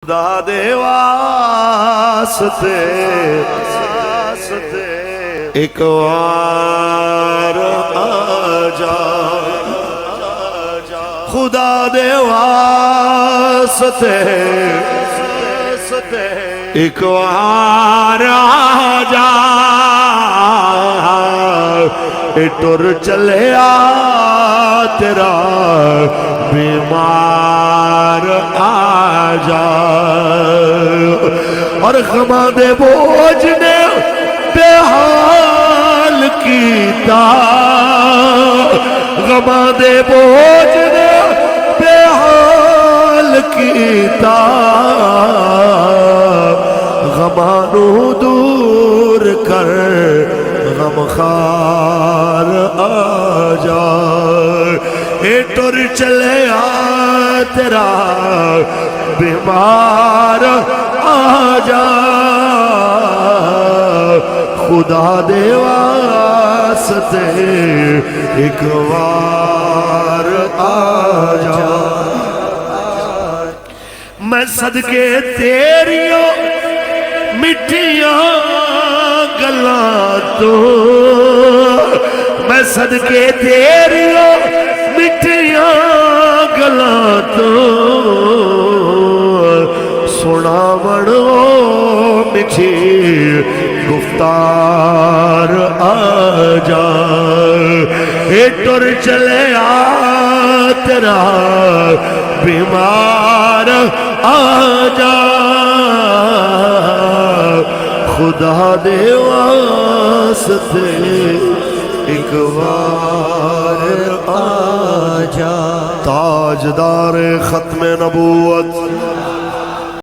خدا دے واسطے ایک وار آجا خدا دے واسطے ایک وار آجا ٹر چلیا تیرا بیمار آجا اور غماں دے بوجھ نے بے حال کیتا غماں دے بوجھ نے بے حال کیتا غماں نو دور کر غمخار آجا اے ٹر چلے تیرا بیمار آجا خدا دے واسطے ایک وار آجا میں صدقے تیریوں مٹھیاں گلاں تو میں صدقے تیریوں مٹھیاں گلاں تو سنا مڑو مٹھی گفتار آجا اے ٹر چلے تیرا بیمار آجا خدا دے واسطے ایک وار آجا تاجدار ختم نبوت